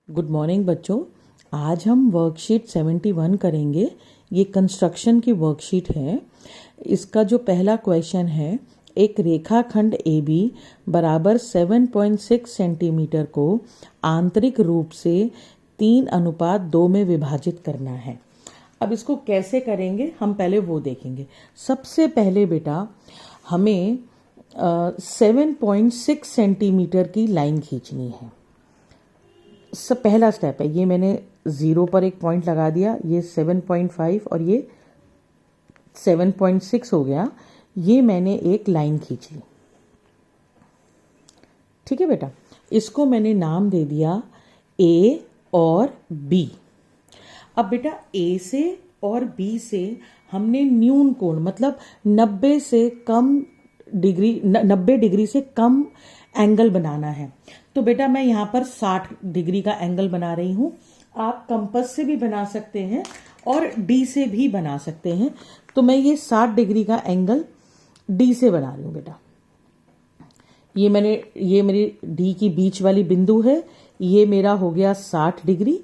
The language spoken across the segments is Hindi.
गुड मॉर्निंग बच्चों। आज हम वर्कशीट 71 करेंगे। ये कंस्ट्रक्शन की वर्कशीट है। इसका जो पहला क्वेश्चन है, एक रेखाखंड AB बराबर 7.6 सेंटीमीटर को आंतरिक रूप से 3:2 में विभाजित करना है। अब इसको कैसे करेंगे हम पहले वो देखेंगे। सबसे पहले बेटा हमें 7.6 सेंटीमीटर की लाइन खींचनी है। सब पहला स्टेप है। ये मैंने 0 पर एक पॉइंट लगा दिया, ये 7.5 और ये 7.6 हो गया। ये मैंने एक लाइन खींच ली। ठीक है बेटा, इसको मैंने नाम दे दिया A और B। अब बेटा A से और B से हमने न्यून कोण मतलब 90 डिग्री से कम एंगल बनाना है। तो बेटा मैं यहाँ पर 60 डिग्री का एंगल बना रही हूँ। आप कंपास से भी बना सकते हैं और डी से भी बना सकते हैं। तो मैं ये 60 डिग्री का एंगल डी से बना रही हूँ बेटा। ये मेरी डी की बीच वाली बिंदु है। ये मेरा हो गया 60 डिग्री।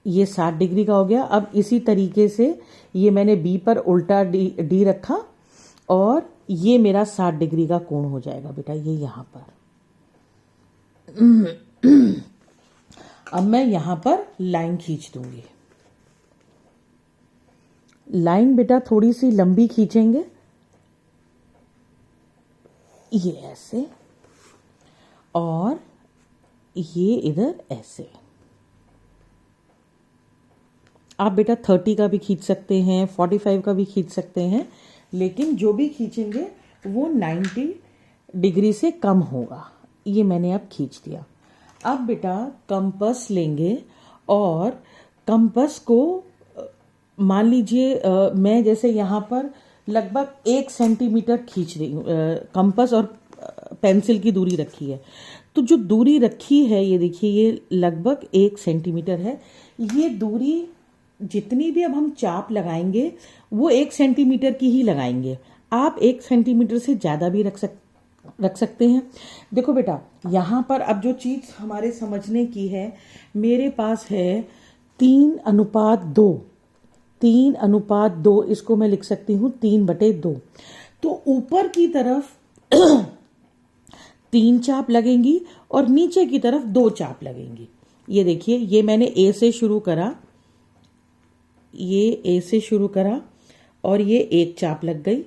ये 60 डिग्री का हो गया। अब इसी तरीके से ये मैंने बी पर उल्टा डी रखा और ये मेरा 60 डिग्री का कोण हो जाएगा बेटा, ये यहां पर। अब मैं यहां पर लाइन खींच दूंगी। लाइन बेटा थोड़ी सी लंबी खींचेंगे, ये ऐसे और ये इधर ऐसे। आप बेटा 30 का भी खींच सकते हैं, 45 का भी खींच सकते हैं, लेकिन जो भी खींचेंगे वो 90 डिग्री से कम होगा। ये मैंने अब खींच दिया। अब बेटा कंपास लेंगे और कंपास को मान लीजिए मैं जैसे यहाँ पर लगभग 1 सेंटीमीटर खींच रही हूँ। कंपास और पेंसिल की दूरी रखी है, तो जो दूरी रखी है ये देखिए, ये लगभग 1 सेंटीमीटर है। ये दूरी जितनी भी अब हम चाप लगाएंगे वो 1 सेंटीमीटर की ही लगाएंगे। आप 1 सेंटीमीटर से ज़्यादा भी रख सकते हैं। देखो बेटा, यहाँ पर अब जो चीज़ हमारे समझने की है, मेरे पास है 3:2। 3:2 इसको मैं लिख सकती हूँ 3/2। तो ऊपर की तरफ 3 चाप लगेंगी और नीचे की तरफ 2 चाप लगेंगी। ये देखिए, ये मैंने ए से शुरू करा, ये ए से शुरू करा और ये 1 चाप लग गई।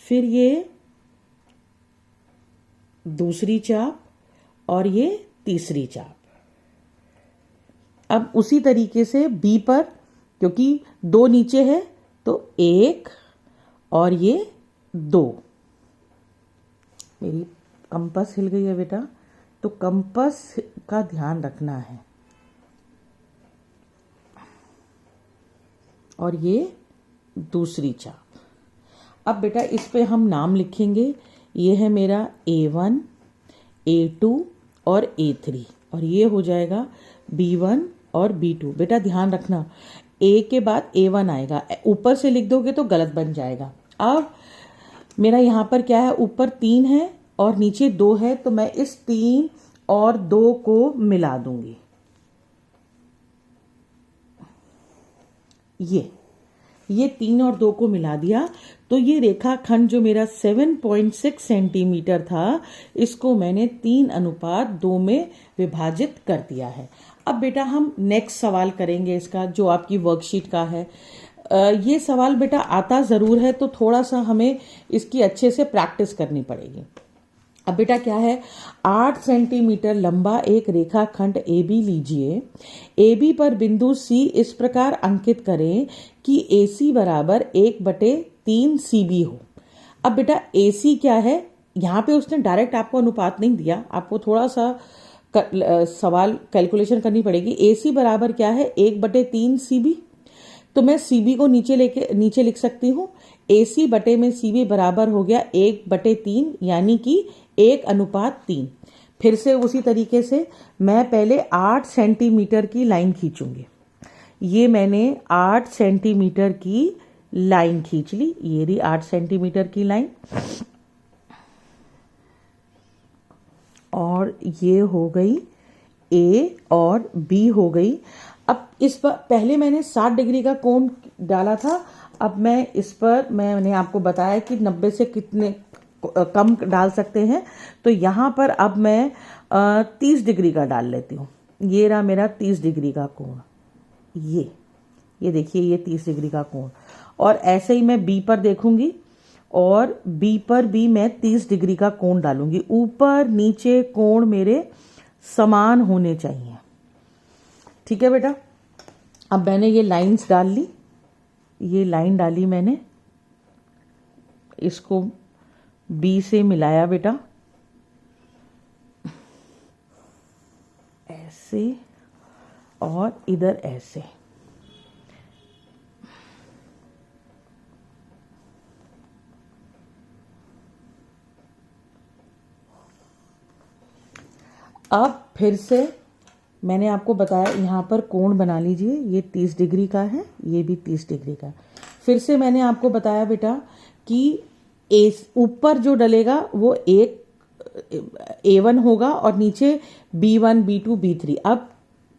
फिर ये दूसरी चाप और ये तीसरी चाप। अब उसी तरीके से बी पर, क्योंकि 2 नीचे है तो 1 और ये 2। मेरी कंपास हिल गई है बेटा, तो कंपास का ध्यान रखना है। और ये दूसरी चाप। अब बेटा इस पे हम नाम लिखेंगे। ये है मेरा A1, A2 और A3 और ये हो जाएगा B1 और B2। बेटा ध्यान रखना, A के बाद A1 आएगा, ऊपर से लिख दोगे तो गलत बन जाएगा। अब मेरा यहाँ पर क्या है, ऊपर 3 है और नीचे 2 है, तो मैं इस 3 और 2 को मिला दूंगी। ये 3 और 2 को मिला दिया, तो ये रेखाखंड जो मेरा 7.6 सेंटीमीटर था, इसको मैंने 3:2 में विभाजित कर दिया है। अब बेटा हम नेक्स्ट सवाल करेंगे इसका, जो आपकी वर्कशीट का है। ये सवाल बेटा आता ज़रूर है, तो थोड़ा सा हमें इसकी अच्छे से प्रैक्टिस करनी पड़ेगी। अब बेटा क्या है, 8 सेंटीमीटर लंबा एक रेखाखंड AB लीजिए। AB पर बिंदु C इस प्रकार अंकित करें कि AC बराबर 1/3 CB हो। अब बेटा AC क्या है, यहाँ पे उसने डायरेक्ट आपको अनुपात नहीं दिया, आपको थोड़ा सा सवाल कैलकुलेशन करनी पड़ेगी। AC बराबर क्या है, 1/3 CB। तो मैं CB को नीचे लिख सकती हूँ। AC बटे में CB बराबर हो गया 1/3, यानी कि 1:3। फिर से उसी तरीके से मैं पहले 8 सेंटीमीटर की लाइन खींचूंगी। ये मैंने 8 सेंटीमीटर की लाइन खींच ली। ये रही 8 सेंटीमीटर की लाइन। और ये हो गई ए और बी हो गई। अब इस पर पहले मैंने 60 डिग्री का कोण डाला था, अब मैं इस पर मैंने आपको बताया कि 90 से कितने कम डाल सकते हैं, तो यहाँ पर अब मैं 30 डिग्री का डाल लेती हूँ। ये रहा मेरा 30 डिग्री का कोण, ये देखिए ये 30 डिग्री का कोण। और ऐसे ही मैं बी पर देखूंगी और बी पर भी मैं 30 डिग्री का कोण डालूंगी। ऊपर नीचे कोण मेरे समान होने चाहिए। ठीक है बेटा, अब मैंने ये लाइंस डाल ली, ये लाइन डाली मैंने, इसको बी से मिलाया बेटा, ऐसे और इधर ऐसे। अब फिर से मैंने आपको बताया यहाँ पर कोण बना लीजिए, ये 30 डिग्री का है, ये भी 30 डिग्री का है। फिर से मैंने आपको बताया बेटा कि ऊपर जो डलेगा वो एक A1 होगा और नीचे B1, B2, B3। अब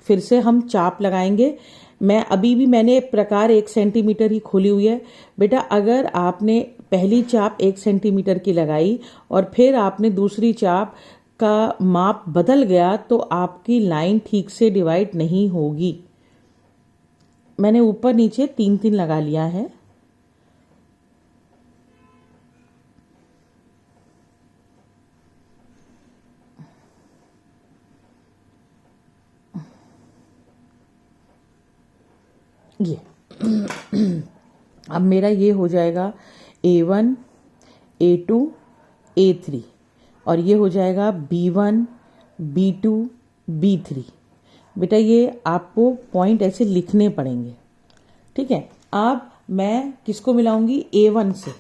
फिर से हम चाप लगाएंगे। मैंने प्रकार 1 सेंटीमीटर ही खोली हुई है बेटा। अगर आपने पहली चाप 1 सेंटीमीटर की लगाई और फिर आपने दूसरी चाप का माप बदल गया तो आपकी लाइन ठीक से डिवाइड नहीं होगी। मैंने ऊपर नीचे 3-3 लगा लिया है। ये अब मेरा ये हो जाएगा A1, A2, A3 और ये हो जाएगा B1, B2, B3। बेटा ये आपको पॉइंट ऐसे लिखने पड़ेंगे, ठीक है। अब मैं किसको मिलाऊंगी? A1 से,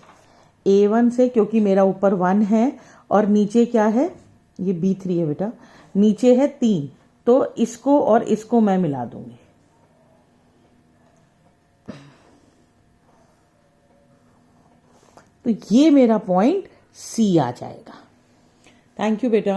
A1 से, क्योंकि मेरा ऊपर 1 है और नीचे क्या है, ये B3 है बेटा, नीचे है 3, तो इसको और इसको मैं मिला दूंगी। तो ये मेरा पॉइंट C आ जाएगा। थैंक यू बेटा।